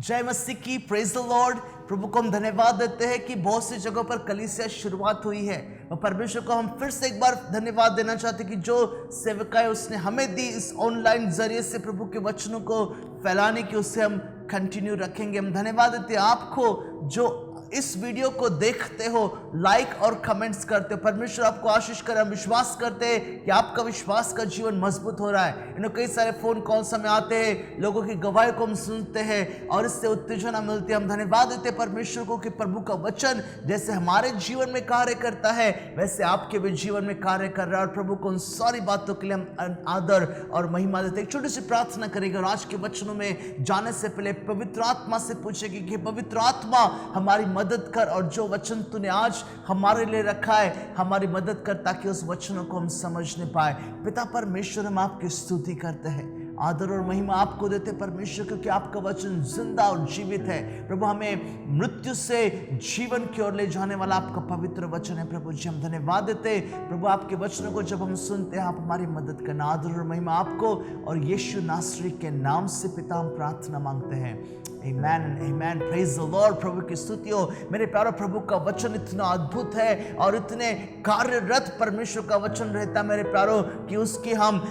जय मसीह की, praise the Lord. प्रभु को हम धन्यवाद देते हैं कि बहुत सी जगहों पर कलीसिया शुरुआत हुई है और परमेश्वर को हम फिर से एक बार धन्यवाद देना चाहते हैं कि जो सेवकाएं उसने हमें दी इस ऑनलाइन जरिए से प्रभु के वचनों को फैलाने की, उससे हम कंटिन्यू रखेंगे। हम धन्यवाद देते हैं आपको जो इस वीडियो को देखते हो, लाइक और कमेंट्स करते हो। परमेश्वर आपको आशीष करे। हम विश्वास करते हैं कि आपका विश्वास का जीवन मजबूत हो रहा है। कई सारे फोन कॉल्स हमें आते हैं, लोगों की गवाही को हम सुनते हैं और इससे उत्तेजना मिलती है। हम धन्यवाद देते हैं परमेश्वर को कि प्रभु का वचन जैसे हमारे जीवन में कार्य करता है वैसे आपके भी जीवन में कार्य कर रहा है और प्रभु को उन सारी बातों के लिए हम आदर और महिमा देते हैं। एक छोटी सी प्रार्थना करेंगे और आज के वचनों में जाने से पहले पवित्र आत्मा से पूछेंगे कि पवित्र आत्मा हमारी मदद कर और जो वचन तूने आज हमारे लिए रखा है हमारी मदद कर ताकि उस वचनों को हम समझने पाए। पिता परमेश्वर, हम आपकी स्तुति करते हैं, आदर और महिमा आपको देते परमेश्वर, क्योंकि आपका वचन जिंदा और जीवित है। प्रभु, हमें मृत्यु से जीवन की ओर ले जाने वाला आपका पवित्र वचन है। प्रभु जी, हम धन्यवाद देते प्रभु आपके वचनों को जब हम सुनते हैं आप हमारी मदद करना। आदर और महिमा आपको और यीशु नासरी के नाम से पिता हम प्रार्थना मांगते हैं। Amen and amen. Praise the Lord. प्रभु की स्तुति हो। मेरे प्यारो, प्रभु का वचन इतना अद्भुत है और इतने कार्यरत परमेश्वर का वचन रहता है मेरे प्यारो कि उसकी हम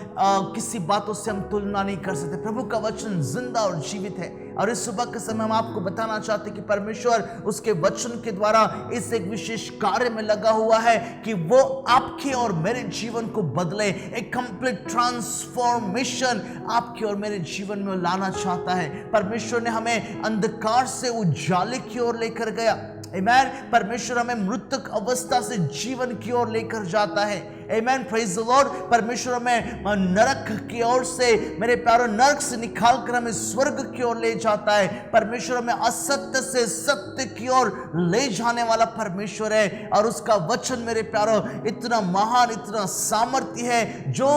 किसी बातों से हम तुलना नहीं कर सकते। प्रभु का वचन जिंदा और जीवित है और इस सुबह के समय हम आपको बताना चाहते हैं कि परमेश्वर उसके वचन के द्वारा इस एक विशेष कार्य में लगा हुआ है कि वो आपके और मेरे जीवन को बदले। एक कंप्लीट ट्रांसफॉर्मेशन आपके और मेरे जीवन में लाना चाहता है। परमेश्वर ने हमें अंधकार से उजाले की ओर लेकर गया। आमेन। परमेश्वर हमें मृतक अवस्था से जीवन की ओर लेकर जाता है। आमेन, प्रेज द लॉर्ड। परमेश्वर हमें नरक की ओर से, मेरे प्यारो, नरक से निकाल कर हमें स्वर्ग की ओर ले जाता है। परमेश्वर हमें असत्य से सत्य की ओर ले जाने वाला परमेश्वर है और उसका वचन मेरे प्यारो इतना महान, इतना सामर्थ्य है जो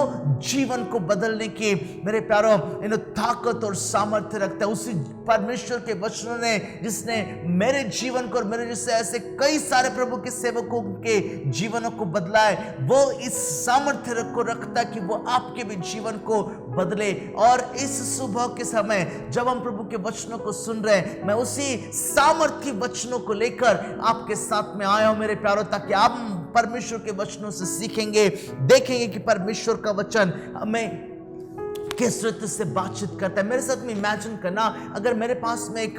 जीवन को बदलने की मेरे प्यारो ताकत और सामर्थ्य रखता है। उसी परमेश्वर के वचनों ने जिसने मेरे जीवन को और मेरे जैसे ऐसे कई सारे प्रभु के सेवकों के जीवनों को बदला है, वो इस सामर्थ्य को रखता है कि वो आपके भी जीवन को बदले। और इस सुबह के समय जब हम प्रभु के वचनों को सुन रहे हैं, मैं उसी सामर्थ्य वचनों को लेकर आपके साथ में आया हूं मेरे प्यारों, ताकि आप परमेश्वर के वचनों से सीखेंगे, देखेंगे कि परमेश्वर का वचन हमें किस तरह से बातचीत करता है। मेरे साथ में इमेजिन करना, अगर मेरे पास में एक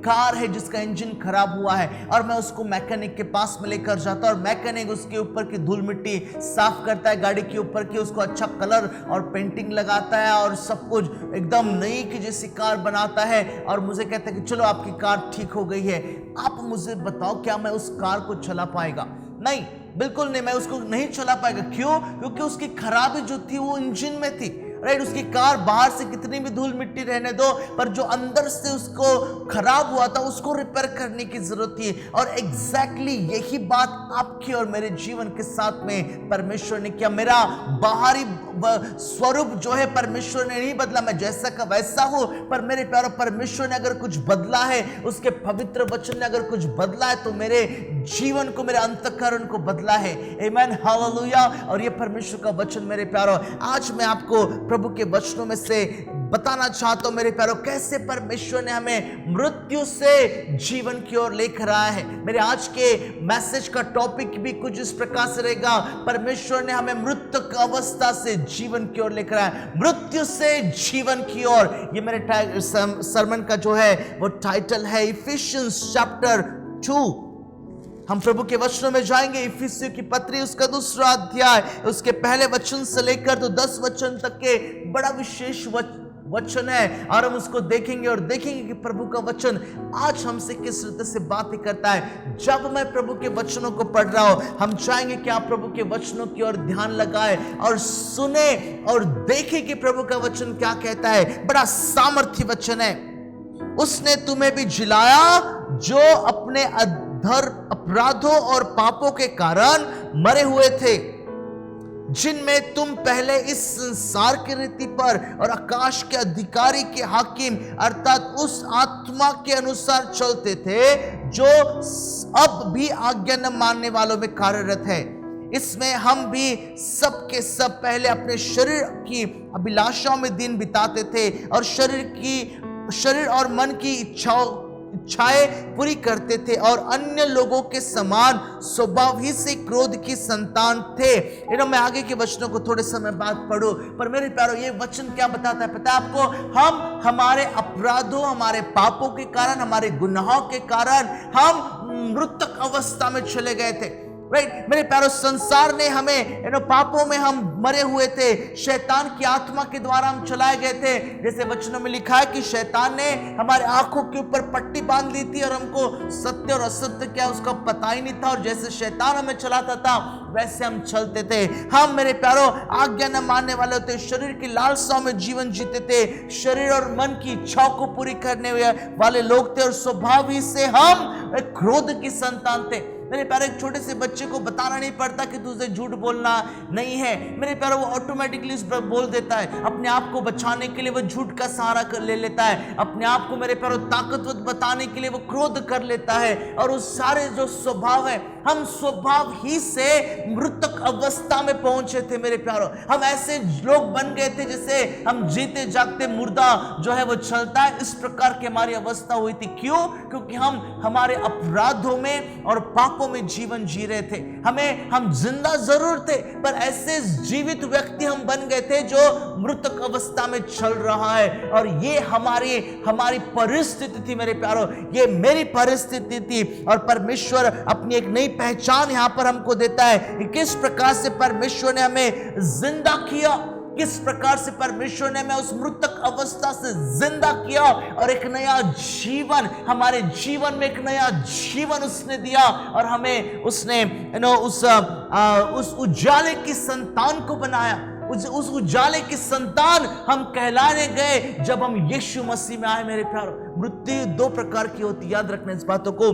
कार है जिसका इंजन खराब हुआ है और मैं उसको मैकेनिक के पास में लेकर जाता और मैकेनिक उसके ऊपर की धूल मिट्टी साफ करता है, गाड़ी के ऊपर की उसको अच्छा कलर और पेंटिंग लगाता है और सब कुछ एकदम नई की जैसी कार बनाता है और मुझे कहता है कि चलो आपकी कार ठीक हो गई है। आप मुझे बताओ, क्या मैं उस कार को चला पाएगा? नहीं, बिल्कुल नहीं, मैं उसको नहीं चला पाएगा। क्यों? क्योंकि उसकी खराबी जो थी वो इंजन में थी। राइट, उसकी कार बाहर से कितनी भी धूल मिट्टी रहने दो, पर जो अंदर से उसको खराब हुआ था उसको रिपेयर करने की जरूरत थी। और एग्जैक्टली यही बात आपके और मेरे जीवन के साथ में परमेश्वर ने किया। मेरा बाहरी स्वरूप जो है परमेश्वर ने नहीं बदला, मैं जैसा का वैसा हूं, पर मेरे प्यारो परमेश्वर ने अगर कुछ बदला है, उसके पवित्र वचन ने अगर कुछ बदला है तो मेरे जीवन को, मेरे अंतःकरण को बदला है। आमेन, हालेलुया। और ये परमेश्वर का वचन मेरे प्यारो आज मैं आपको प्रभु के वचनों में से बताना चाहता हूं मेरे प्यारो, कैसे परमेश्वर ने हमें मृत्यु से जीवन की ओर लेकर आया है। मेरे आज के मैसेज का टॉपिक भी कुछ इस प्रकार से रहेगा, परमेश्वर ने हमें मृतक अवस्था से जीवन की ओर लेकर आया, मृत्यु से जीवन की ओर। ये मेरे सरमन का जो है वो टाइटल है इफिशियंस चैप्टर 2। हम प्रभु के वचनों में जाएंगे। इफिसियों की पत्री उसका 2 अध्याय, उसके पहले वचन से लेकर तो 10 वचन तक के बड़ा विशेष वचन है और हम उसको देखेंगे और देखेंगे कि प्रभु का वचन आज हमसे किस तरह से बातें करता है। जब मैं प्रभु के वचनों को पढ़ रहा हूं, हम चाहेंगे कि आप प्रभु के वचनों की ओर ध्यान लगाए और सुने और देखें कि प्रभु का वचन क्या कहता है। बड़ा सामर्थ्य वचन है। उसने तुम्हें भी जिलाया जो अपने अपराधों और पापों के कारण मरे हुए थे, जिनमें तुम पहले इस संसार की रीति पर और आकाश के अधिकारी के हाकिम अर्थात उस आत्मा के अनुसार चलते थे जो अब भी आज्ञा न मानने वालों में कार्यरत है। इसमें हम भी सब के सब पहले अपने शरीर की अभिलाषाओं में दिन बिताते थे और शरीर की शरीर और मन की इच्छाएं पूरी करते थे और अन्य लोगों के समान स्वभाव ही से क्रोध की संतान थे। मैं आगे के वचनों को थोड़े समय बाद पढ़ूं, पर मेरे प्यारो ये वचन क्या बताता है पता है आपको? हम हमारे अपराधों, हमारे पापों के कारण, हमारे गुनाहों के कारण हम मृतक अवस्था में चले गए थे। राइट मेरे प्यारो, संसार ने हमें पापों में हम मरे हुए थे, शैतान की आत्मा के द्वारा हम चलाए गए थे। जैसे वचनों में लिखा है कि शैतान ने हमारे आंखों के ऊपर पट्टी बांध ली थी और हमको सत्य और असत्य क्या उसका पता ही नहीं था, और जैसे शैतान हमें चलाता था वैसे हम चलते थे। हम मेरे प्यारो आज्ञा न मानने वाले होते, शरीर की लालसाओं में जीवन जीते थे, शरीर और मन की इच्छाओं को पूरी करने वाले लोग थे, और स्वभाव ही से हम क्रोध की संतान थे। मेरे प्यारे, एक छोटे से बच्चे को बताना नहीं पड़ता कि तुझे झूठ बोलना नहीं है। मेरे प्यारे, वो ऑटोमेटिकली बोल देता है। अपने आप को बचाने के लिए वो झूठ का सहारा ले लेता है, अपने आप को मेरे प्यारे ताकतवर बताने के लिए वो क्रोध कर लेता है। और उस सारे जो स्वभाव है, हम स्वभाव ही से मृतक अवस्था में पहुंचे थे। मेरे प्यारो, हम ऐसे लोग बन गए थे जैसे हम जीते जागते मुर्दा जो है वो चलता है, इस प्रकार की हमारी अवस्था हुई थी। क्यों? क्योंकि हम हमारे अपराधों में और पापों में जीवन जी रहे थे। हम जिंदा जरूर थे, पर ऐसे जीवित व्यक्ति हम बन गए थे जो मृतक अवस्था में चल रहा है। और ये हमारी परिस्थिति थी मेरे प्यारो, ये मेरी परिस्थिति थी। और परमेश्वर अपनी एक नई पहचान यहां पर हमको देता है कि किस प्रकार से परमेश्वर ने हमें जिंदा किया, किस प्रकार से परमेश्वर ने हमें उस मृतक अवस्था से जिंदा किया और एक नया जीवन, हमारे जीवन में एक नया जीवन उसने दिया। और हमें उसने उस उजाले की संतान को बनाया। उस उजाले की संतान हम कहलाने गए जब हम यीशु मसीह में आए। मेरे प्यारो, मृत्यु दो प्रकार की होती है, याद रखना इस बातों को।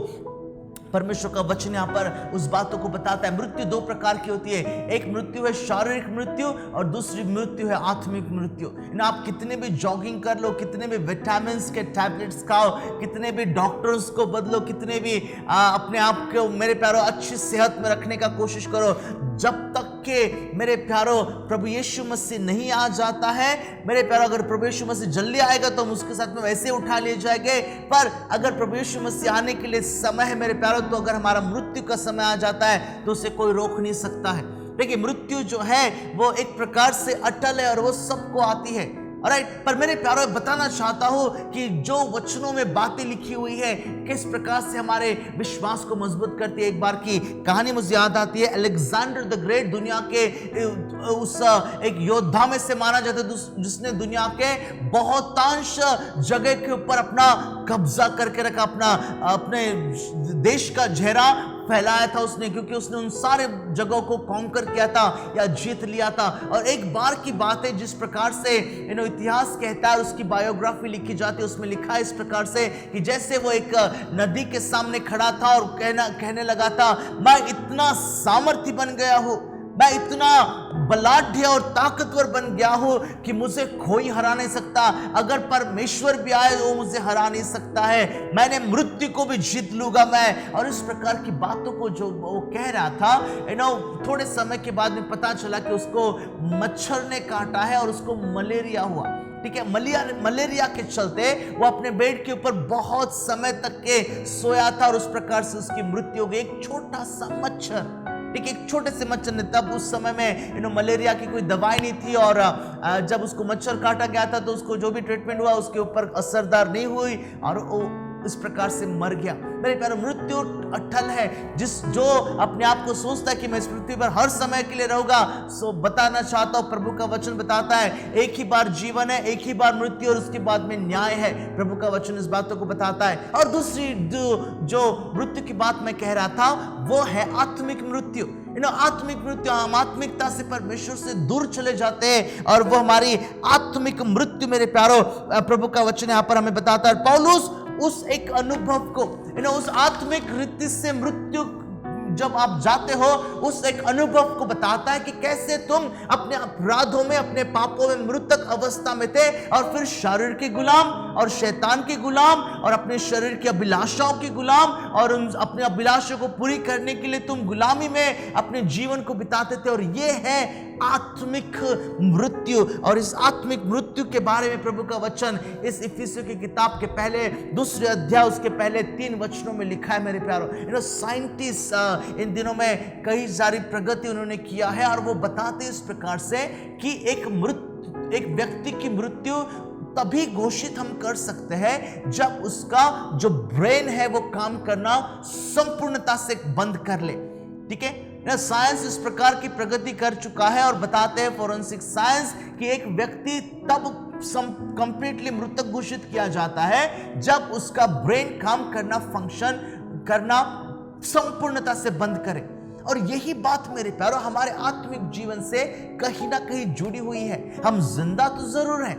परमेश्वर का वचन यहाँ पर उस बातों को बताता है। मृत्यु दो प्रकार की होती है, एक मृत्यु है शारीरिक मृत्यु और दूसरी मृत्यु है आत्मिक मृत्यु। आप कितने भी जॉगिंग कर लो, कितने भी विटामिन के टैबलेट्स खाओ, कितने भी डॉक्टर्स को बदलो, कितने भी अपने आप को मेरे प्यारो अच्छी सेहत में रखने का कोशिश करो, जब तक कि मेरे प्यारो प्रभु यीशु मसीह नहीं आ जाता है। मेरे प्यारो, अगर प्रभु यीशु मसीह जल्दी आएगा तो हम उसके साथ में वैसे उठा लिए जाएंगे, पर अगर प्रभु यीशु मसीह आने के लिए समय है मेरे प्यारो, तो अगर हमारा मृत्यु का समय आ जाता है तो उसे कोई रोक नहीं सकता है। देखिए, मृत्यु जो है वो एक प्रकार से अटल है और वो सबको आती है। ऑलराइट, पर मेरे प्यारो बताना चाहता हूं कि जो वचनों में बातें लिखी हुई है किस प्रकार से हमारे विश्वास को मजबूत करती है। एक बार की कहानी मुझे याद आती है। अलेक्जेंडर द ग्रेट दुनिया के उस एक योद्धा में से माना जाता है जिसने दुनिया के बहुतांश जगह के ऊपर अपना कब्जा करके रखा, अपने देश का चेहरा फैलाया था उसने, क्योंकि उसने उन सारे जगहों को कॉन्कर किया था या जीत लिया था। और एक बार की बात है, जिस प्रकार से इतिहास कहता है, उसकी बायोग्राफी लिखी जाती है, उसमें लिखा है इस प्रकार से कि जैसे वो एक नदी के सामने खड़ा था और कहने लगा था, मैं इतना सामर्थ्य बन गया हूं, मैं इतना बलाढ्य और ताकतवर बन गया हूं कि मुझे कोई हरा नहीं सकता। अगर परमेश्वर भी आए तो वो मुझे हरा नहीं सकता है, मैंने मृत्यु को भी जीत लूंगा मैं। और इस प्रकार की बातों को जो वो कह रहा था, थोड़े समय के बाद में पता चला कि उसको मच्छर ने काटा है और उसको मलेरिया हुआ। ठीक है, मलेरिया के चलते वो अपने बेड के ऊपर बहुत समय तक के सोया था और उस प्रकार से उसकी मृत्यु हो गई। एक छोटा सा मच्छर, ठीक है, एक छोटे से मच्छर ने, तब उस समय में मलेरिया की कोई दवाई नहीं थी, और जब उसको मच्छर काटा गया था तो उसको जो भी ट्रीटमेंट हुआ उसके ऊपर असरदार नहीं हुई और वो इस प्रकार से मर गया। मेरे प्यारे, मृत्यु अटल है। जो अपने आप को सोचता है कि मैं इस पृथ्वी पर हर समय के लिए रहूंगा, सो बताना चाहता हूं, प्रभु का वचन बताता है एक ही बार जीवन है, एक ही बार मृत्यु और उसके बाद में न्याय है। प्रभु का वचन इस बातों को बताता है। और दूसरी जो मृत्यु की बात मैं कह रहा था वो है आत्मिक मृत्यु। आत्मिक मृत्यु, हम आत्मिकता से परमेश्वर से दूर चले जाते हैं और वो हमारी आत्मिक मृत्यु मेरे प्यारो प्रभु का वचन यहाँ पर हमें बताता है। पौलुस उस एक अनुभव को, उस आत्मिक रीति से मृत्यु जब आप जाते हो, उस एक अनुभव को बताता है कि कैसे तुम अपने अपराधों में, अपने पापों में मृतक अवस्था में थे और फिर शरीर के गुलाम और शैतान के गुलाम और अपने शरीर की अभिलाषाओं के गुलाम और उन अपने अभिलाषाओं को पूरी करने के लिए तुम गुलामी में अपने जीवन को बिताते थे। और ये है आत्मिक मृत्यु। और इस आत्मिक मृत्यु के बारे में प्रभु का वचन इस इफिसियों की किताब के पहले 2 अध्याय उसके पहले 3 वचनों में लिखा है मेरे प्यारो। साइंटिस्ट इन दिनों में कई सारी प्रगति उन्होंने किया है और वो बताते इस प्रकार से कि एक व्यक्ति की मृत्यु तभी घोषित हम कर सकते हैं जब उसका जो ब्रेन है वो काम करना संपूर्णता से बंद कर ले। ठीक है, साइंस इस प्रकार की प्रगति कर चुका है और बताते हैं फोरेंसिक साइंस कि एक व्यक्ति तब कंप्लीटली मृतक घोषित किया जाता है जब उसका ब्रेन काम करना, फंक्शन करना संपूर्णता से बंद करे। और यही बात मेरे प्यारो हमारे आत्मिक जीवन से कहीं ना कहीं जुड़ी हुई है। हम जिंदा तो जरूर हैं,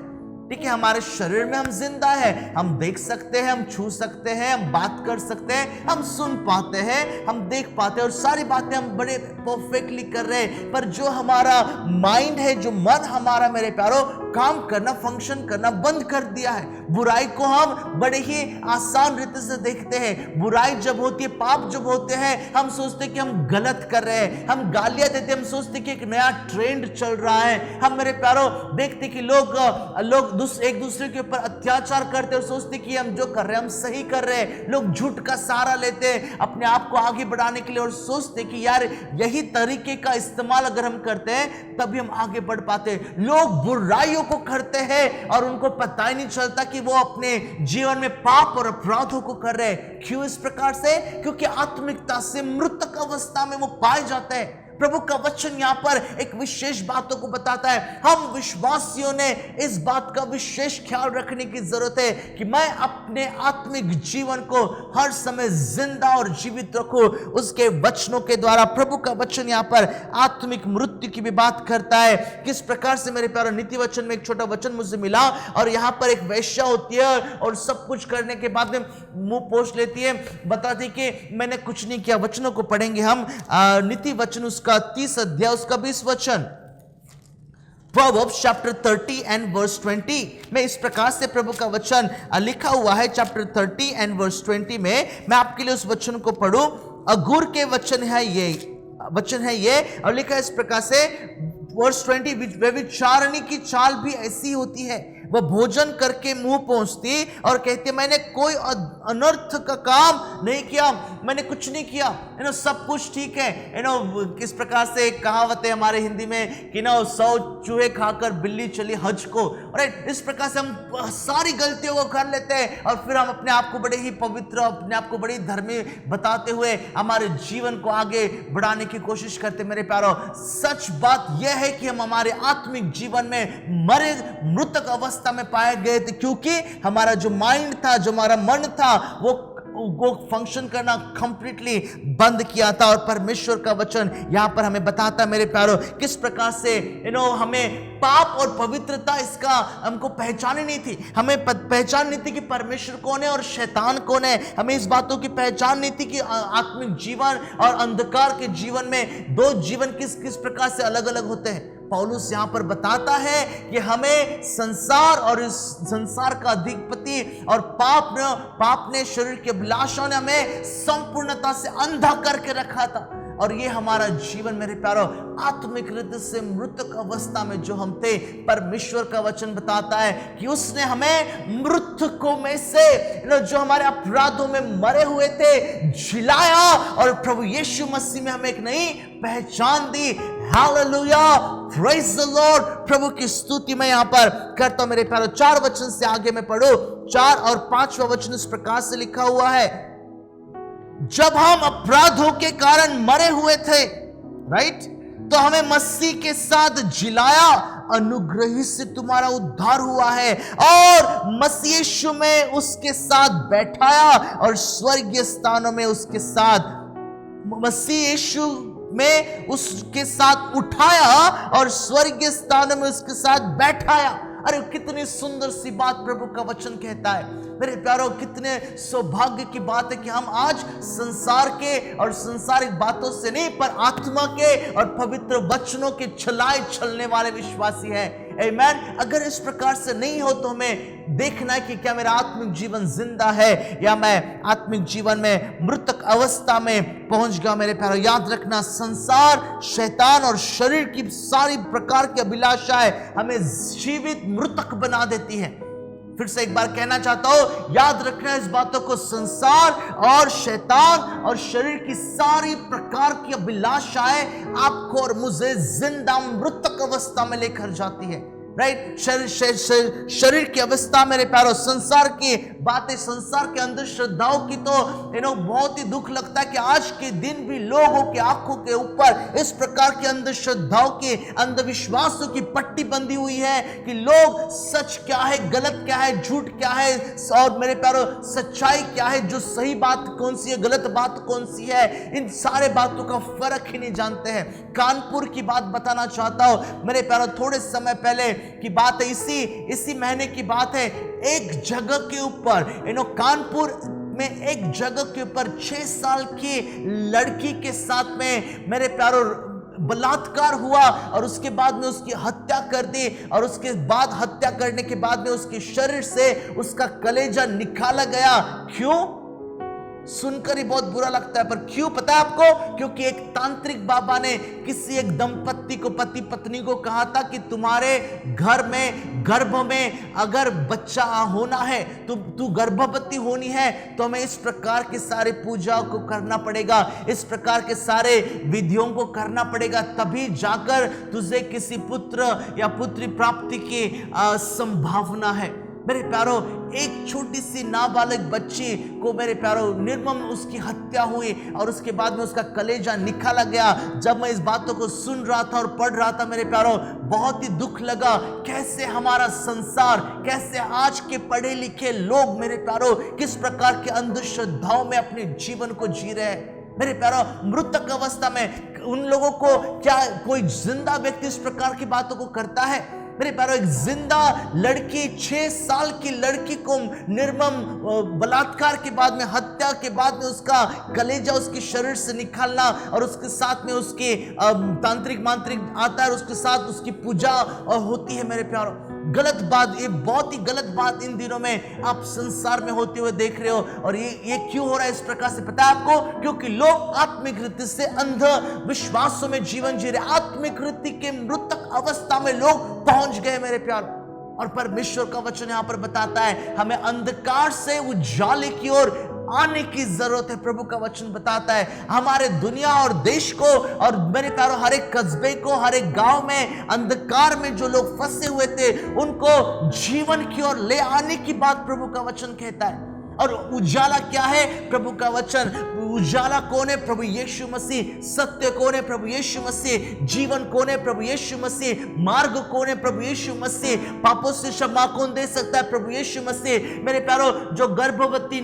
ठीक है, हमारे शरीर में हम जिंदा है, हम देख सकते हैं, हम छू सकते हैं, हम बात कर सकते हैं, हम सुन पाते हैं, हम देख पाते हैं और सारी बातें हम बड़े परफेक्टली कर रहे हैं। पर जो हमारा माइंड है, जो मन हमारा मेरे प्यारो काम करना, फंक्शन करना बंद कर दिया है। बुराई को हम बड़े ही आसान रीति से देखते हैं। बुराई जब होती है, पाप जब होते हैं, हम सोचते कि हम गलत कर रहे हैं, हम गालियां देते हैं, हम सोचते कि एक नया ट्रेंड चल रहा है। हम मेरे प्यारो देखते कि लोग एक दूसरे के ऊपर अत्याचार करते और सोचते कि हम जो कर रहे हैं हम सही कर रहे हैं। लोग झूठ का सहारा लेते हैं अपने आप को आगे बढ़ाने के लिए और सोचते कि यार यही तरीके का इस्तेमाल अगर हम करते हैं तभी हम आगे बढ़ पाते हैं। लोग बुराइयों को करते हैं और उनको पता ही नहीं चलता कि वो अपने जीवन में पाप और अपराधों को कर रहे हैं। क्यों इस प्रकार से? क्योंकि आत्मिकता से मृतक अवस्था में वो पाए जाते हैं। प्रभु का वचन यहां पर एक विशेष बातों को बताता है। हम विश्वासियों ने इस बात का विशेष ख्याल रखने की जरूरत है कि मैं अपने आत्मिक जीवन को हर समय जिंदा और जीवित रखूं उसके वचनों के द्वारा। प्रभु का वचन यहां पर आत्मिक मृत्यु की भी बात करता है। किस प्रकार से मेरे प्यारे, नीति वचन में एक छोटा वचन मुझे मिला और यहां पर एक वेश्या होती है और सब कुछ करने के बाद में मुंह पोंछ लेती है, बताती कि मैंने कुछ नहीं किया। वचनों को पढ़ेंगे हम, नीति वचन उसका 30 अध्याय उसका 20 वचन, Proverbs chapter 30 and verse 20 में इस प्रकार से प्रभु का वचन लिखा हुआ है। चैप्टर 30 and verse 20 में मैं आपके लिए उस वचन को पढ़ूं। अगुर के वचन है ये और लिखा है इस प्रकार से वर्स 20, व्यभिचारिणी की चाल भी ऐसी होती है, वह भोजन करके मुंह पोंछती और कहती है मैंने कोई अनर्थ का काम नहीं किया, मैंने कुछ नहीं किया, सब कुछ ठीक है। किस प्रकार से कहावत है हमारे हिंदी में कि 100 चूहे खाकर बिल्ली चली हज को। राइट, इस प्रकार से हम सारी गलतियों को कर लेते हैं और फिर हम अपने आप को बड़े ही पवित्र, अपने आप को बड़ी धर्मी बताते हुए हमारे जीवन को आगे बढ़ाने की कोशिश करते। मेरे प्यारो, सच बात यह है कि हम हमारे आत्मिक जीवन में मरे मृतक अवस्था में पाए गए थे, क्योंकि हमारा जो माइंड था, जो हमारा मन था, वो फंक्शन करना कंप्लीटली बंद किया था। और परमेश्वर का वचन यहां पर हमें बताता मेरे प्यारो किस प्रकार से हमें पाप और पवित्रता इसका हमको पहचान ही नहीं थी। हमें पहचान नहीं थी कि परमेश्वर कौन है और शैतान कौन है। हमें इस बातों की पहचान नहीं थी कि आत्मिक जीवन और अंधकार के जीवन में दो जीवन किस किस प्रकार से अलग अलग होते हैं। पौलुस यहां पर बताता है कि हमें संसार और इस संसार का अधिपति और पाप ने शरीर के अभिलाषाओं ने हमें संपूर्णता से अंधा करके रखा था। और ये हमारा जीवन मेरे प्यारो आत्मिक रीति से मृतक अवस्था में जो हम थे, परमेश्वर का वचन बताता है कि उसने हमें मृतकों में से जो हमारे अपराधों में मरे हुए थे जिलाया और प्रभु यीशु मसीह में हमें एक नई पहचान दी। Hallelujah, praise the Lord. प्रभु की स्तुति मैं यहां पर करता हूं मेरे प्यारो। 4 वचन से आगे मैं पढ़ो, 4 और 5वां वचन इस प्रकार से लिखा हुआ है, जब हम अपराधों के कारण मरे हुए थे, राइट, तो हमें मसीह के साथ जिलाया, अनुग्रह से तुम्हारा उद्धार हुआ है और मसीह यीशु में उसके साथ बैठाया और स्वर्गीय स्थानों में उसके साथ, मसीह यीशु में उसके साथ उठाया और स्वर्गीय स्थानों में उसके साथ बैठाया। अरे कितनी सुंदर सी बात प्रभु का वचन कहता है मेरे प्यारो। कितने सौभाग्य की बात है कि हम आज संसार के और संसारिक बातों से नहीं, पर आत्मा के और पवित्र वचनों के चलाए चलने वाले विश्वासी हैं। आमेन। अगर इस प्रकार से नहीं हो तो हमें देखना है कि क्या मेरा आत्मिक जीवन जिंदा है या मैं आत्मिक जीवन में मृतक अवस्था में पहुंच गया। मेरे प्यारो याद रखना, संसार, शैतान और शरीर की सारी प्रकार की अभिलाषाएं हमें जीवित मृतक बना देती है। फिर से एक बार कहना चाहता हूं, याद रखना इस बातों को, संसार और शैतान और शरीर की सारी प्रकार की अभिलाषाएं आपको और मुझे जिंदा मृतक अवस्था में लेकर जाती है। राइट, शरीर की अवस्था मेरे प्यारो, संसार की बातें, संसार के अंधश्रद्धाओं की तो बहुत ही दुख लगता है कि आज के दिन भी लोगों की आंखों के ऊपर इस प्रकार की अंधश्रद्धाओं की, अंधविश्वासों की पट्टी बंधी हुई है कि लोग सच क्या है, गलत क्या है, झूठ क्या है, और मेरे प्यारो सच्चाई क्या है, जो सही बात कौन सी है, गलत बात कौन सी है, इन सारे बातों का फर्क ही नहीं जानते हैं। कानपुर की बात बताना चाहता हूं मेरे प्यारो, थोड़े समय पहले की बात है, इसी महीने की बात है। एक जगह के ऊपर कानपुर में एक जगह के ऊपर 6 साल की लड़की के साथ में मेरे प्यारो बलात्कार हुआ और उसके बाद में उसकी हत्या कर दी, और उसके बाद हत्या करने के बाद में उसके शरीर से उसका कलेजा निकाला गया। क्यों? सुनकर ही बहुत बुरा लगता है, पर क्यों पता है आपको? क्योंकि एक तांत्रिक बाबा ने किसी एक दंपत्ति को, पति पत्नी को कहा था कि तुम्हारे घर में गर्भ में अगर बच्चा होना है, तू गर्भवती होनी है तो हमें इस प्रकार के सारे पूजाओं को करना पड़ेगा, इस प्रकार के सारे विधियों को करना पड़ेगा, तभी जाकर तुझे किसी पुत्र या पुत्री प्राप्ति की संभावना है। मेरे प्यारो, एक छोटी सी नाबालिग बच्ची को मेरे प्यारो निर्मम उसकी हत्या हुई और उसके बाद में उसका कलेजा निकाला गया। जब मैं इस बातों को सुन रहा था और पढ़ रहा था मेरे प्यारो, बहुत ही दुख लगा। कैसे हमारा संसार, कैसे आज के पढ़े लिखे लोग मेरे प्यारो किस प्रकार के अंधश्रद्धाओं में अपने जीवन को जी रहे हैं। मेरे प्यारो, मृतक अवस्था में उन लोगों को क्या कोई जिंदा व्यक्ति इस प्रकार की बातों को करता है? मेरे प्यारो, एक जिंदा लड़की, 6 साल की लड़की को निर्मम बलात्कार के बाद में, हत्या के बाद में उसका कलेजा उसके शरीर से निकालना और उसके साथ में उसके तांत्रिक मांत्रिक आता है और उसके साथ उसकी पूजा होती है। मेरे प्यारो, गलत बात, ये बहुत ही गलत बात इन दिनों में आप संसार में होते हुए देख रहे हो। और ये क्यों हो रहा है इस प्रकार से, पता है आपको? क्योंकि लोग आत्मिक रीति से अंध विश्वासों में जीवन जी रहे, आत्मिक रीति के मृतक अवस्था में लोग पहुंच गए मेरे प्यारो। और परमेश्वर का वचन यहां पर बताता है हमें अंधकार से उजाले की ओर आने की जरूरत है। प्रभु का वचन बताता है हमारे दुनिया और देश को, और मेरे प्यारो हर एक कस्बे को, हर एक गांव में अंधकार में जो लोग फंसे हुए थे उनको जीवन की ओर ले आने की बात प्रभु का वचन कहता है। और उजाला क्या है? प्रभु का वचन। उजाला कौन है? प्रभु यीशु मसीह। सत्य कौन है? प्रभु यीशु मसीह। जीवन कौन है? प्रभु यीशु मसीह। मार्ग कौन है? प्रभु यीशु मसीह। पापों से क्षमा कौन दे सकता है? प्रभु यीशु मसीह। मेरे प्यारो, जो गर्भवती,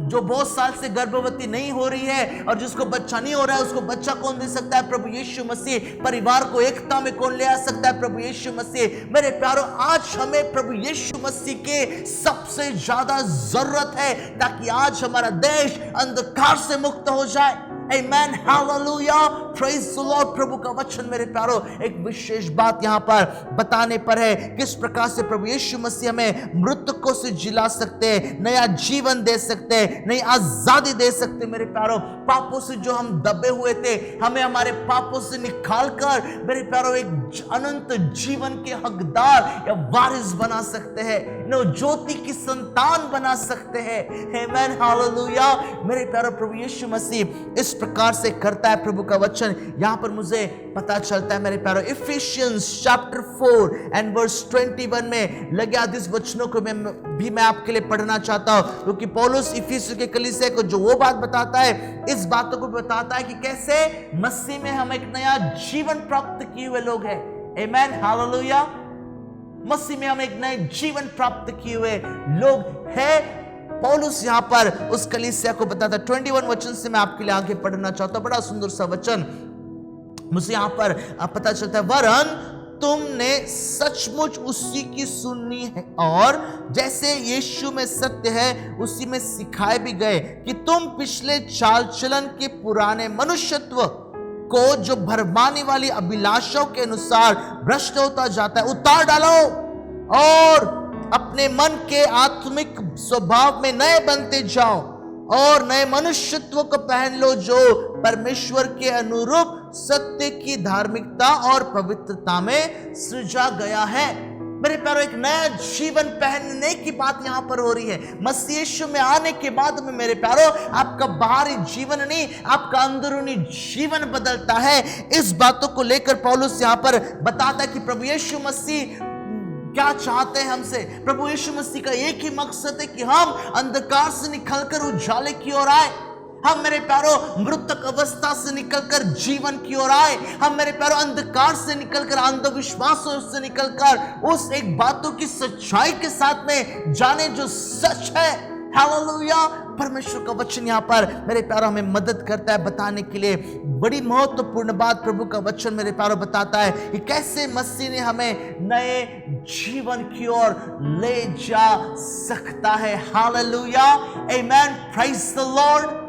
जो बहुत साल से गर्भवती नहीं हो रही है और जिसको बच्चा नहीं हो रहा है, उसको बच्चा कौन दे सकता है? प्रभु यीशु मसीह। परिवार को एकता में कौन ले आ सकता है? प्रभु यीशु मसीह। मेरे प्यारो, आज हमें प्रभु यीशु मसीह के सबसे ज्यादा जरूरत है ताकि आज हमारा देश अंधकार से मुक्त हो जाए। Amen, hallelujah, praise the Lord। प्रभु का वचन मेरे प्यारो एक विशेष बात यहाँ पर बताने पर है, किस प्रकार से प्रभु यीशु मसीह हमें मृतकों से जिला सकते हैं, नया जीवन दे सकते हैं, नई आजादी दे सकते हैं। मेरे प्यारो, पापों से जो हम दबे हुए थे, हमें हमारे पापों से निकालकर मेरे प्यारो एक अनंत जीवन के हकदार या वारिस बना सकते हैं, ज्योति की संतान बना सकते हैं। Amen, hallelujah। मेरे प्यारो, प्रभु यीशु मसीह इस प्रकार से करता है। प्रभु का वचन यहां पर मुझे पता चलता है मेरे प्यारो, इफिशियंस चैप्टर 4 एंड वर्स 21 में लगे आदिस वचनों को मैं आपके लिए पढ़ना चाहता हूं, क्योंकि पौलुस इफिसियों के कलीसिया को जो वो बात बताता है, इस बातों को बताता है कि कैसे मसीह में हम एक नया जीवन प्राप्त किए हुए लोग हैं। आमेन, हालेलुया। मसीह में हम एक नए जीवन प्राप्त किए हुए लोग हैं। पौलुस यहां पर उस कलीसिया को बताता है। 21 वचन से मैं आपके लिए आगे पढ़ना चाहता हूं, बड़ा सुंदर सा वचन मुझे यहां पर पता चलता है। वरन तुमने सचमुच उसी की सुननी है और जैसे यीशु में सत्य है उसी में सिखाए भी गए कि तुम पिछले चाल चलन के पुराने मनुष्यत्व को जो भरमाने वाली अभिलाषाओं के अनुसार भ्रष्ट होता जाता है उतार डालो और अपने मन के आत्मिक स्वभाव में नए बनते जाओ और नए मनुष्यत्व को पहन लो जो परमेश्वर के अनुरूप सत्य की धार्मिकता और पवित्रता में सृजा गया है। मेरे प्यारो, एक नया जीवन पहनने की बात यहां पर हो रही है। मसीह यीशु में आने के बाद में मेरे प्यारो, आपका बाहरी जीवन नहीं, आपका अंदरूनी जीवन बदलता है। इस बातों को लेकर पौलुस यहां पर बताता है कि प्रभु यीशु मसीह क्या चाहते हैं हमसे। प्रभु यीशु मसीह का एक ही मकसद है कि हम अंधकार से निकलकर उजाले की ओर आए। हम मेरे प्यारो मृतक अवस्था से निकलकर जीवन की ओर आए। हम मेरे प्यारो अंधकार से निकलकर, अंधविश्वासों से निकलकर उस एक बातों की सच्चाई के साथ में जाने जो सच है। हालेलुया। परमेश्वर का वचन यहाँ पर मेरे प्यारो हमें मदद करता है बताने के लिए। बड़ी महत्वपूर्ण बात प्रभु का वचन मेरे प्यारो बताता है कि कैसे मसीह ने हमें नए जीवन की ओर ले जा सकता है। Hallelujah, amen, praise the Lord.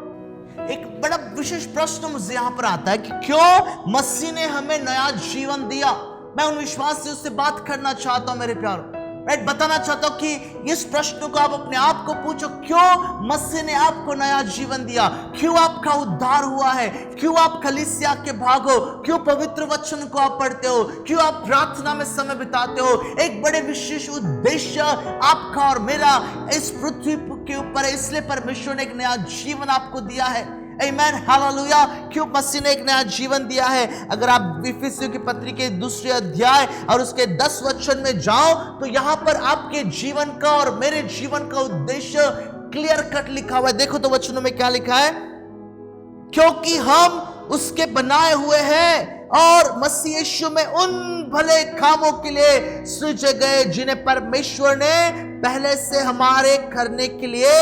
एक बड़ा विशेष प्रश्न मुझे यहां पर आता है कि क्यों मसीह ने हमें नया जीवन दिया। मैं उन विश्वासियों से बात करना चाहता हूं मेरे प्यारो, राइट, बताना चाहता हूं कि इस प्रश्न को आप अपने आप को पूछो, क्यों मसीह ने आपको नया जीवन दिया, क्यों आपका उद्धार हुआ है, क्यों आप कलीसिया के भाग हो, क्यों पवित्र वचन को आप पढ़ते हो, क्यों आप प्रार्थना में समय बिताते हो। एक बड़े विशेष उद्देश्य आपका और मेरा इस पृथ्वी के ऊपर है, इसलिए परमेश्वर ने एक नया जीवन आपको दिया है। आमेन, हालेलुया। क्यों मसीह ने एक नया जीवन दिया है। अगर आप इफिसियों की पत्री के 2 अध्याय और उसके 10 वचन में जाओ तो यहां पर आपके जीवन का और मेरे जीवन का उद्देश्य क्लियर कट लिखा हुआ है। देखो तो वचनों में क्या लिखा है, क्योंकि हम उसके बनाए हुए हैं और मसीह यीशु में उन भले कामों के लिए सृजे गए जिन्हें परमेश्वर ने पहले से हमारे करने के लिए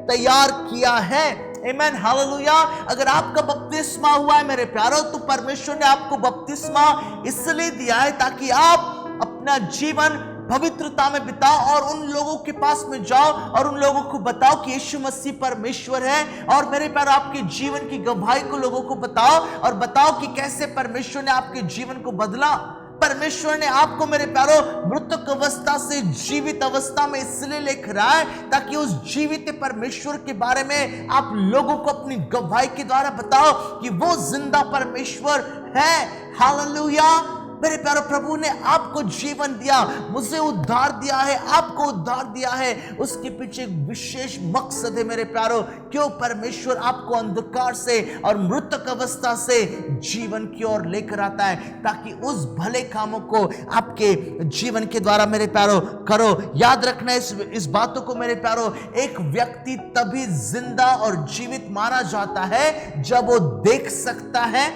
तैयार किया है। आमेन, हालेलुया। अगर आपका बपतिस्मा हुआ है मेरे प्यारो, तो परमेश्वर ने आपको बपतिस्मा इसलिए दिया है ताकि आप अपना जीवन पवित्रता में बिताओ और उन लोगों के पास में जाओ और उन लोगों को बताओ कि यीशु मसीह परमेश्वर है। और मेरे प्यारो, आपके जीवन की गवाही को लोगों को बताओ और बताओ कि कैसे परमेश्वर ने आपके जीवन को बदला। परमेश्वर ने आपको मेरे प्यारो मृतक अवस्था से जीवित अवस्था में इसलिए लेकर आए ताकि उस जीवित परमेश्वर के बारे में आप लोगों को अपनी गवाही के द्वारा बताओ कि वो जिंदा परमेश्वर है। हालेलुया। मेरे प्यारो, प्रभु ने आपको जीवन दिया, मुझे उद्धार दिया है, आपको उद्धार दिया है। उसके पीछे एक विशेष मकसद है मेरे प्यारो। क्यों परमेश्वर आपको अंधकार से और मृतक अवस्था से जीवन की ओर लेकर आता है ताकि उस भले कामों को आपके जीवन के द्वारा मेरे प्यारो करो। याद रखना इस बातों को मेरे प्यारो, एक व्यक्ति तभी जिंदा और जीवित माना जाता है जब वो देख सकता है,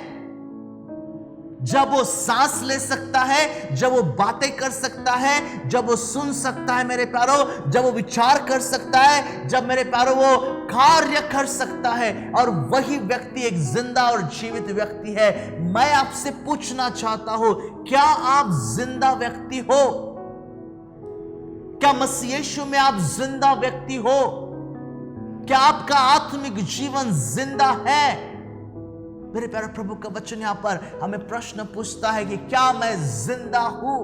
जब वो सांस ले सकता है, जब वो बातें कर सकता है, जब वो सुन सकता है मेरे प्यारो, जब वो विचार कर सकता है, जब मेरे प्यारो वो कार्य कर सकता है। और वही व्यक्ति एक जिंदा और जीवित व्यक्ति है। मैं आपसे पूछना चाहता हूं, क्या आप जिंदा व्यक्ति हो? क्या मसीह यीशु में आप जिंदा व्यक्ति हो? क्या आपका आत्मिक जीवन जिंदा है? मेरे प्यारे, प्रभु का वचन यहां पर हमें प्रश्न पूछता है कि क्या मैं जिंदा हूं?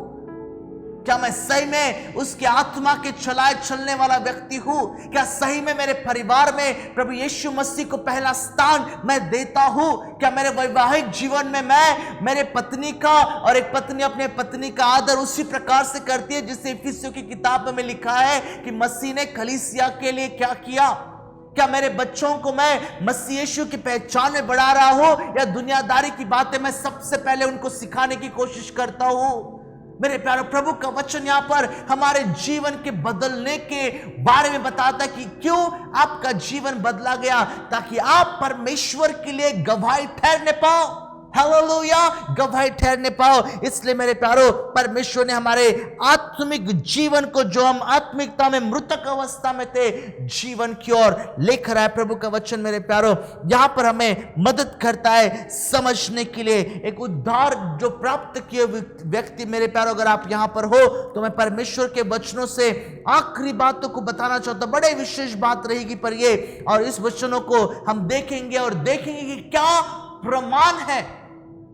क्या मैं सही में उसके आत्मा के चलाए चलने वाला व्यक्ति हूं? क्या सही में मेरे परिवार में प्रभु यीशु मसीह को पहला स्थान मैं देता हूं? क्या मेरे वैवाहिक जीवन में मैं मेरे पत्नी का और एक पत्नी अपने पत्नी का आदर उसी प्रकार से करती है जिससे इफिसियों की किताब में लिखा है कि मसीह ने कलीसिया के लिए क्या किया? क्या मेरे बच्चों को मैं मसीह यीशु की पहचान में बढ़ा रहा हूं या दुनियादारी की बातें मैं सबसे पहले उनको सिखाने की कोशिश करता हूं? मेरे प्यारे, प्रभु का वचन यहां पर हमारे जीवन के बदलने के बारे में बताता है कि क्यों आपका जीवन बदला गया, ताकि आप परमेश्वर के लिए गवाही ठहरने पाओ। हालेलुया, गवाही ठहरने पाओ। इसलिए मेरे प्यारो, परमेश्वर ने हमारे आत्मिक जीवन को, जो हम आत्मिकता में मृतक अवस्था में थे, जीवन की ओर लेकर आए। प्रभु का वचन मेरे प्यारो यहां पर हमें मदद करता है समझने के लिए। एक उद्धार जो प्राप्त किए व्यक्ति मेरे प्यारो, अगर आप यहां पर हो तो मैं परमेश्वर के वचनों से आखिरी बातों को बताना चाहता हूं। बड़े विशेष बात रहेगी पर ये, और इस वचनों को हम देखेंगे और देखेंगे कि क्या प्रमाण है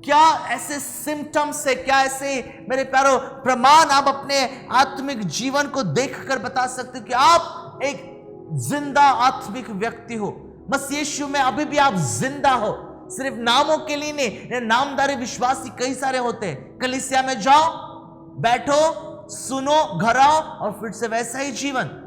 क्या ऐसे सिम्टम्स है, क्या ऐसे मेरे प्यारो प्रमाण आप अपने आत्मिक जीवन को देखकर बता सकते हो कि आप एक जिंदा आत्मिक व्यक्ति हो? बस यीशु में अभी भी आप जिंदा हो, सिर्फ नामों के लिए नहीं। नामधारी विश्वासी कई सारे होते हैं। कलीसिया में जाओ, बैठो, सुनो, घर आओ और फिर से वैसा ही जीवन।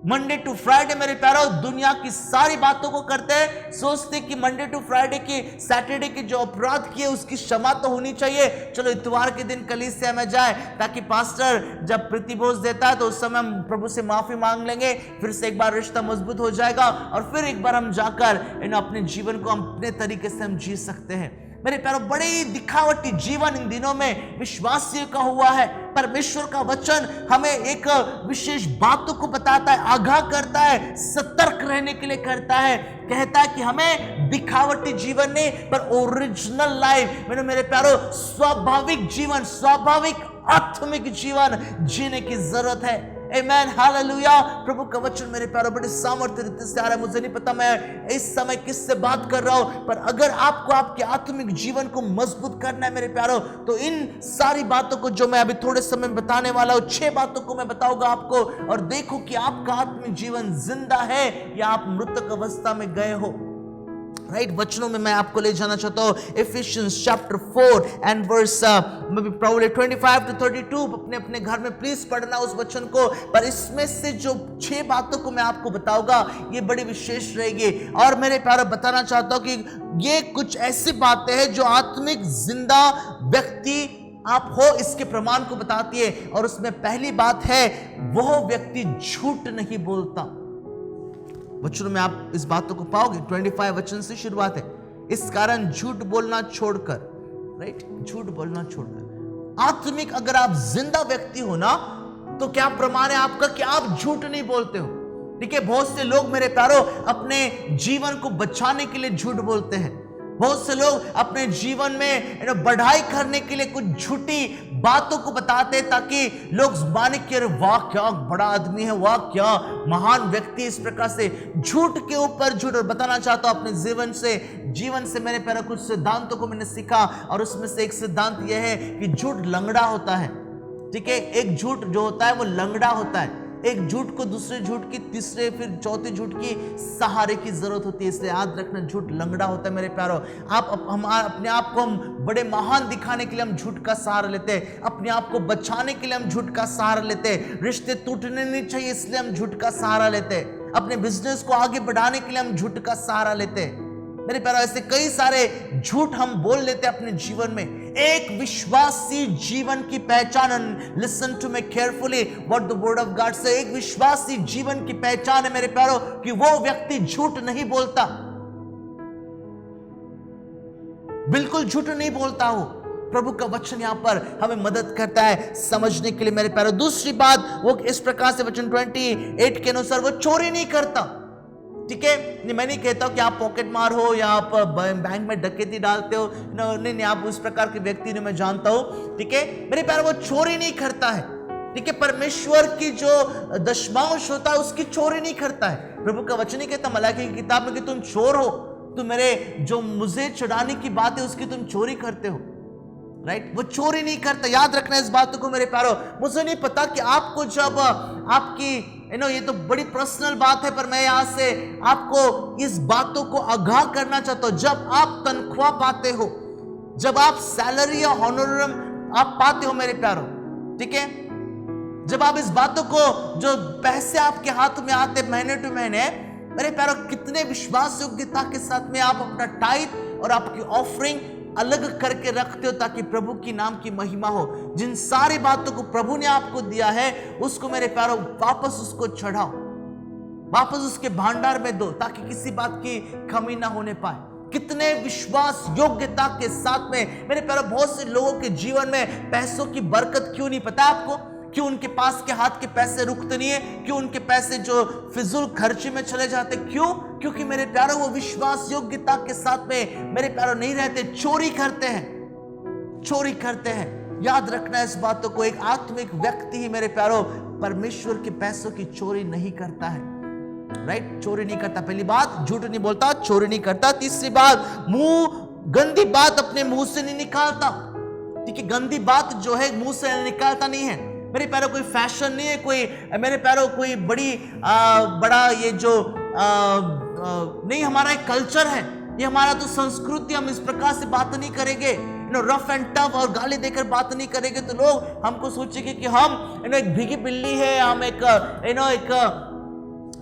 मंडे टू फ्राइडे मेरे प्यारो दुनिया की सारी बातों को करते हैं, सोचते कि मंडे टू फ्राइडे की, सैटरडे की जो अपराध किए उसकी क्षमा तो होनी चाहिए, चलो इतवार के दिन कलीसिया में जाए ताकि पास्टर जब प्रतिभोज देता है तो उस समय हम प्रभु से माफी मांग लेंगे, फिर से एक बार रिश्ता मजबूत हो जाएगा और फिर एक बार हम जाकर अपने जीवन को हम अपने तरीके से हम जी सकते हैं। मेरे प्यारो बड़े ही दिखावटी जीवन इन दिनों में विश्वासियों का हुआ है। परमेश्वर का वचन हमें एक विशेष बातों को बताता है, आगाह करता है, सतर्क रहने के लिए करता है। कहता है कि हमें दिखावटी जीवन नहीं पर ओरिजिनल लाइफ, मेरे प्यारो स्वाभाविक जीवन, स्वाभाविक आत्मिक जीवन जीने की जरूरत है। आमेन, हालेलुया। प्रभु का वचन मेरे प्यारो बड़े सामर्थ्य रीति से आ रहा है। मुझे नहीं पता मैं इस समय किससे बात कर रहा हूं, पर अगर आपको आपके आत्मिक जीवन को मजबूत करना है मेरे प्यारो, तो इन सारी बातों को जो मैं अभी थोड़े समय में बताने वाला हूं, 6 बातों को मैं बताऊंगा आपको, और देखो कि आपका आत्मिक जीवन जिंदा है या आप मृतक अवस्था में गए हो। राइट, वचनों में मैं आपको ले जाना चाहता हूं। Ephesians chapter 4 and verse probably 25 to 32। अपने अपने घर में प्लीज पढ़ना उस वचन को। पर इसमें से जो 6 बातों को मैं आपको बताऊंगा ये बड़ी विशेष रहेगी, और मेरे प्यारे बताना चाहता हूं कि ये कुछ ऐसी बातें हैं जो आत्मिक जिंदा व्यक्ति आप हो इसके प्रमाण को बताती है। और उसमें पहली बात है, वह व्यक्ति झूठ नहीं बोलता। वचनों में आप इस बातों को पाओगे। 25 वचन से शुरुआत है, इस कारण झूठ बोलना छोड़कर, राइट, झूठ बोलना छोड़कर। आत्मिक अगर आप जिंदा व्यक्ति हो ना, तो क्या प्रमाण है आपका कि आप झूठ नहीं बोलते हो? ठीक है, बहुत से लोग मेरे प्यारो अपने जीवन को बचाने के लिए झूठ बोलते हैं। बहुत से लोग अपने जीवन में बढ़ाई करने के लिए कुछ झूठी बातों को बताते हैं ताकि लोग माने कि अरे वाह क्या बड़ा आदमी है, वाह क्या महान व्यक्ति। इस प्रकार से झूठ के ऊपर झूठ। और बताना चाहता हूं अपने जीवन से मेरे प्यारे कुछ सिद्धांतों को मैंने सीखा, और उसमें से एक सिद्धांत यह है कि झूठ लंगड़ा होता है। ठीक है, एक झूठ जो होता है वो लंगड़ा होता है। एक झूठ को दूसरे झूठ की, तीसरे फिर चौथे झूठ की सहारे की जरूरत होती है। इसलिए याद रखना, झूठ लंगड़ा होता है मेरे प्यारो। अपने आप को हम बड़े महान दिखाने के लिए हम झूठ का सहारा लेते हैं, अपने आप को बचाने के लिए हम झूठ का सहारा लेते हैं, रिश्ते टूटने नहीं चाहिए इसलिए हम झूठ का सहारा लेते हैं, अपने बिजनेस को आगे बढ़ाने के लिए हम झूठ का सहारा लेते हैं। मेरे प्यारो ऐसे कई सारे झूठ हम बोल लेते हैं अपने जीवन में। एक विश्वासी जीवन की पहचान, listen to me carefully what the word of God say, एक विश्वासी जीवन की पहचान है मेरे प्यारो कि वो व्यक्ति झूठ नहीं बोलता, बिल्कुल झूठ नहीं बोलता हो। प्रभु का वचन यहां पर हमें मदद करता है समझने के लिए मेरे प्यारो। दूसरी बात, वो इस प्रकार से वचन 28 के अनुसार वो चोरी नहीं करता। ठीक है, मैं नहीं कहता कि आप पॉकेट मार हो या आप बैंक में डकैती डालते हो, नहीं, आप उस प्रकार के व्यक्ति ने मैं जानता हूं। ठीक है मेरे प्यारे, वो चोरी नहीं करता है। ठीक है, परमेश्वर की जो दशमांश होता है उसकी चोरी नहीं करता है। प्रभु का वचन नहीं कहता मलाकी की किताब में कि तुम चोर हो, तुम मेरे जो मुझे चढ़ाने की बात है उसकी तुम चोरी करते हो। राइट, वो चोरी नहीं करता। याद रखना इस बात को मेरे प्यारो। मुझे नहीं पता कि आपको जब आपकी ये तो बड़ी पर्सनल बात है, पर मैं यहां से आपको इस बातों को आगाह करना चाहता हूं। जब आप तनख्वाह पाते हो, जब आप सैलरी या हॉनोरम आप पाते हो मेरे प्यारो, ठीक है, जब आप इस बातों को, जो पैसे आपके हाथ में आते महीने टू महीने, मेरे प्यारो कितने विश्वास योग्यता के साथ में आप अपना टाइप और आपकी ऑफरिंग अलग करके रखते हो ताकि प्रभु की नाम की महिमा हो। जिन सारी बातों को प्रभु ने आपको दिया है उसको मेरे प्यारों वापस उसको चढ़ाओ, वापस उसके भंडार में दो ताकि किसी बात की कमी ना होने पाए। कितने विश्वास योग्यता के साथ में मेरे प्यारों बहुत से लोगों के जीवन में पैसों की बरकत क्यों नहीं पता आपको? क्यों उनके पास के हाथ के पैसे रुकते नहीं है? क्यों उनके पैसे जो फिजूल खर्चे में चले जाते? क्यों? क्योंकि मेरे प्यारों वो विश्वास योग्यता के साथ में मेरे प्यारों नहीं रहते, चोरी करते हैं, चोरी करते हैं। याद रखना इस बातों को। एक आत्मिक व्यक्ति ही मेरे प्यारों परमेश्वर के पैसों की चोरी नहीं करता है। राइट, चोरी नहीं करता। पहली बात, झूठ नहीं बोलता, चोरी नहीं करता। तीसरी बात, मुंह गंदी बात अपने मुंह से नहीं निकालता। ठीक है, गंदी बात जो है मुंह से निकालता नहीं है। मेरे प्यारो कोई फैशन नहीं है, कोई मेरे प्यारो कोई बड़ा ये जो नहीं, हमारा एक कल्चर है, ये हमारा तो संस्कृति। हम इस प्रकार से बात नहीं करेंगे, रफ एंड टफ और गाली देकर बात नहीं करेंगे तो लोग हमको सोचेंगे कि हम एक भीगी बिल्ली है, हम एक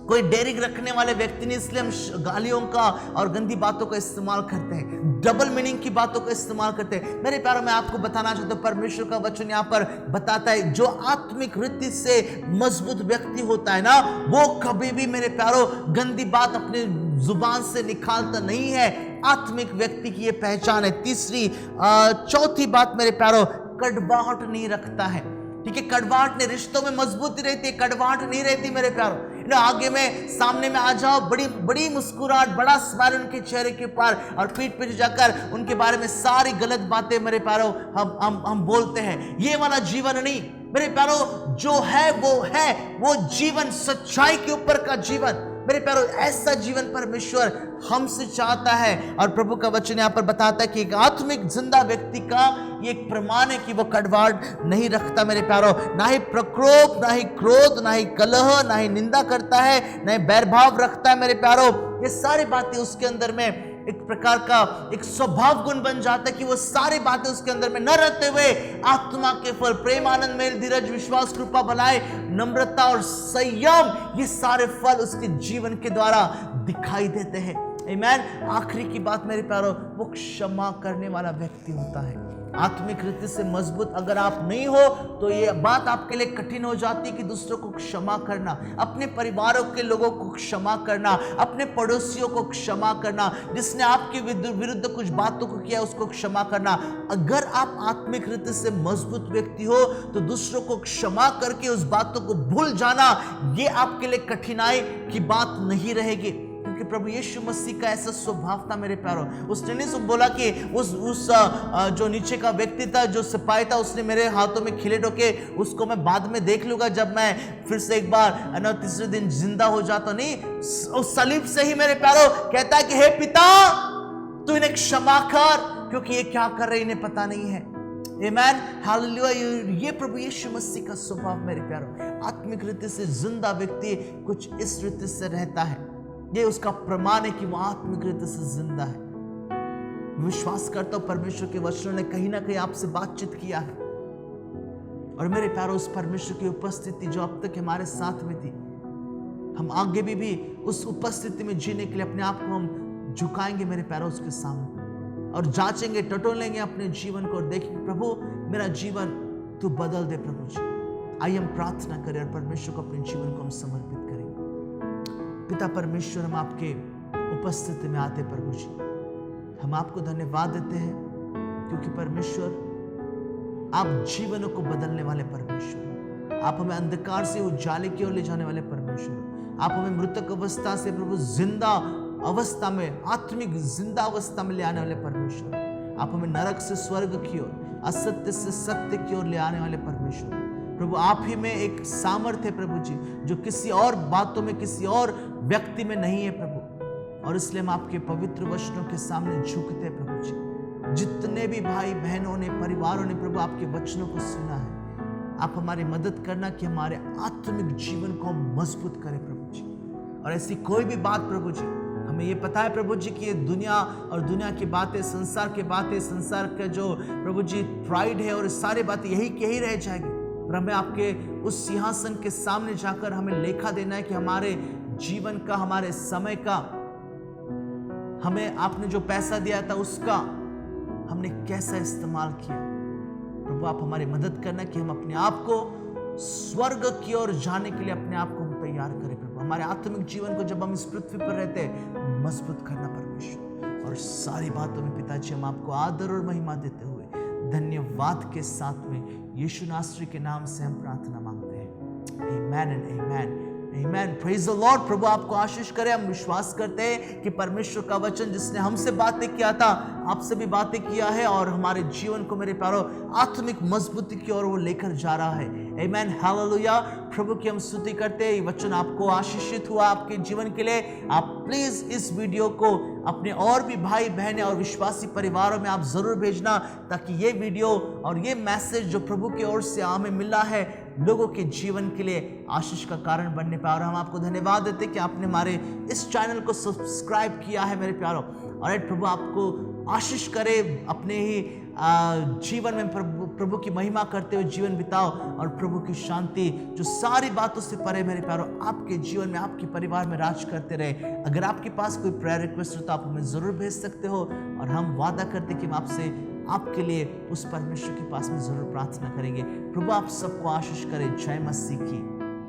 कोई डेयरी रखने वाले व्यक्ति नहीं, इसलिए हम गालियों का और गंदी बातों का इस्तेमाल करते हैं, डबल मीनिंग की बातों का इस्तेमाल करते हैं। मेरे प्यारों, मैं आपको बताना चाहता हूं, परमेश्वर का वचन यहाँ पर बताता है, जो आत्मिक रीति से मजबूत व्यक्ति होता है ना, वो कभी भी मेरे प्यारों गंदी बात अपने जुबान से निकालता नहीं है। आत्मिक व्यक्ति की ये पहचान है। चौथी बात मेरे प्यारों, कड़वाहट नहीं रखता है। ठीक है, कड़वाहट ने रिश्तों में मजबूती रहती है, कड़वाहट नहीं रहती मेरे प्यारों। आगे में सामने में आ जाओ, बड़ी बड़ी मुस्कुराहट, बड़ा स्माइल उनके चेहरे के ऊपर, और पीठ पे जाकर उनके बारे में सारी गलत बातें मेरे प्यारों हम बोलते हैं। ये वाला जीवन नहीं मेरे प्यारों, जो है वो जीवन, सच्चाई के ऊपर का जीवन मेरे प्यारों, ऐसा जीवन परमेश्वर हमसे चाहता है। और प्रभु का वचन यहाँ पर बताता है कि एक आत्मिक जिंदा व्यक्ति का ये एक प्रमाण है कि वो कड़वाहट नहीं रखता मेरे प्यारों, ना ही प्रकोप, ना ही क्रोध, ना ही कलह, ना ही निंदा करता है, ना ही बैरभाव रखता है मेरे प्यारों। ये सारी बातें उसके अंदर में एक प्रकार का एक स्वभाव गुण बन जाता है कि वो सारी बातें उसके अंदर में न रहते हुए आत्मा के फल, प्रेम, आनंद, मेल, धीरज, विश्वास, कृपा, भलाई, नम्रता और संयम, ये सारे फल उसके जीवन के द्वारा दिखाई देते हैं। आमीन। आखिरी की बात मेरे प्यारों, वो क्षमा करने वाला व्यक्ति होता है। आत्मिक रीति से मजबूत अगर आप नहीं हो तो ये बात आपके लिए कठिन हो जाती है कि दूसरों को क्षमा करना, अपने परिवारों के लोगों को क्षमा करना, अपने पड़ोसियों को क्षमा करना, जिसने आपके विरुद्ध कुछ बातों को किया उसको क्षमा करना। अगर आप आत्मिक रीति से मजबूत व्यक्ति हो तो दूसरों को क्षमा करके उस बातों को भूल जाना, ये आपके लिए कठिनाई की बात नहीं रहेगी, क्योंकि प्रभु यीशु मसीह का ऐसा स्वभाव था मेरे प्यारों। उसने नहीं बोला कि उस जो नीचे का व्यक्ति था, जो सिपाही था, उसने मेरे हाथों में खिले ठोके, उसको मैं बाद में देख लूंगा जब मैं फिर से एक बार तीसरे दिन जिंदा हो जाता। नहीं, उस सलीब से ही मेरे प्यारों कहता है कि हे पिता, तू इन्हें क्षमा कर, क्योंकि ये क्या कर रहे इन्हें पता नहीं है। आमीन, हालेलुया। ये प्रभु यीशु मसीह का स्वभाव मेरे प्यारों। आत्मिक रीति से जिंदा व्यक्ति कुछ इस रीति से रहता है, ये उसका प्रमाण है कि वह आत्मिक रीति से जिंदा है। विश्वास करता हूं परमेश्वर के वचनों ने कहीं ना कहीं आपसे बातचीत किया है, और मेरे प्यारों, उस परमेश्वर की उपस्थिति जो अब तक हमारे साथ में थी, हम आगे भी उस उपस्थिति में जीने के लिए अपने आप को हम झुकाएंगे मेरे प्यारों उसके सामने, और जांचेंगे, टटोलेंगे अपने जीवन को और देखेंगे, प्रभु मेरा जीवन तू बदल दे प्रभु जी। आइए हम प्रार्थना करें और परमेश्वर को अपने जीवन को हम समर्पित करेंगे। पिता परमेश्वर, हम आपके उपस्थिति में आते प्रभु जी, हम आपको धन्यवाद देते हैं, क्योंकि परमेश्वर आप जीवनों को बदलने वाले परमेश्वर, आप हमें अंधकार से उजाले की ओर ले जाने वाले परमेश्वर, आप हमें मृतक अवस्था से प्रभु जिंदा अवस्था में, आत्मिक जिंदा अवस्था में ले आने वाले परमेश्वर, आप हमें नरक से स्वर्ग की ओर, असत्य से सत्य की ओर ले आने वाले परमेश्वर। प्रभु आप ही में एक सामर्थ्य है प्रभु जी, जो किसी और बातों में, किसी और व्यक्ति में नहीं है प्रभु, और इसलिए हम आपके पवित्र वचनों के सामने झुकते हैं प्रभु जी। जितने भी भाई बहनों ने, परिवारों ने प्रभु आपके वचनों को सुना है, आप हमारी मदद करना कि हमारे आत्मिक जीवन को मजबूत करें प्रभु जी। और ऐसी कोई भी बात प्रभु जी, हमें ये पता है प्रभु जी कि ये दुनिया और दुनिया की बातें, संसार की बातें, संसार का जो प्रभु जी प्राइड है और सारी बातें यही रह जाएगी, पर हमें आपके उस सिंहासन के सामने जाकर हमें लेखा देना है कि हमारे जीवन का, हमारे समय का, हमें आपने जो पैसा दिया था उसका हमने कैसा इस्तेमाल किया। प्रभु आप हमारी मदद करना कि हम अपने आप को स्वर्ग की ओर जाने के लिए अपने आप को हम तैयार करें प्रभु। हमारे आत्मिक जीवन को जब हम इस पृथ्वी पर रहते हैं मजबूत करना परमेश्वर। और सारी बातों में पिताजी हम आपको आदर और महिमा देते हुए धन्यवाद के साथ में यीशु नासरी के नाम से हम प्रार्थना मांगते हैं। Amen and amen. Amen. Praise the Lord. प्रभु आपको आशीष करे। हम विश्वास करते हैं कि परमेश्वर का वचन जिसने हमसे बातें किया था, आपसे भी बातें किया है और हमारे जीवन को मेरे प्यारों आत्मिक मजबूती की ओर वो लेकर जा रहा है। आमेन। हालेलुया। प्रभु की हम स्तुति करते हैं। ये वचन आपको आशीषित हुआ आपके जीवन के लिए। आप प्लीज इस वीडियो को अपने और भी भाई बहनें और विश्वासी परिवारों में आप जरूर भेजना, ताकि ये वीडियो और ये मैसेज जो प्रभु की ओर से हमें मिला है लोगों के जीवन के लिए आशीष का कारण बनने पाए। और हम आपको धन्यवाद देते हैं कि आपने हमारे इस चैनल को सब्सक्राइब किया है मेरे प्यारों। और प्रभु आपको आशीष करे, अपने ही जीवन में प्रभु की महिमा करते हुए जीवन बिताओ, और प्रभु की शांति जो सारी बातों से परे मेरे प्यारों आपके जीवन में आपके परिवार में राज करते रहे। अगर आपके पास कोई प्रेयर रिक्वेस्ट हो तो आप हमें जरूर भेज सकते हो, और हम वादा करते कि हम आपसे आपके लिए उस परमेश्वर के पास में जरूर प्रार्थना करेंगे। प्रभु आप सबको आशीष करे। जय मसीह की।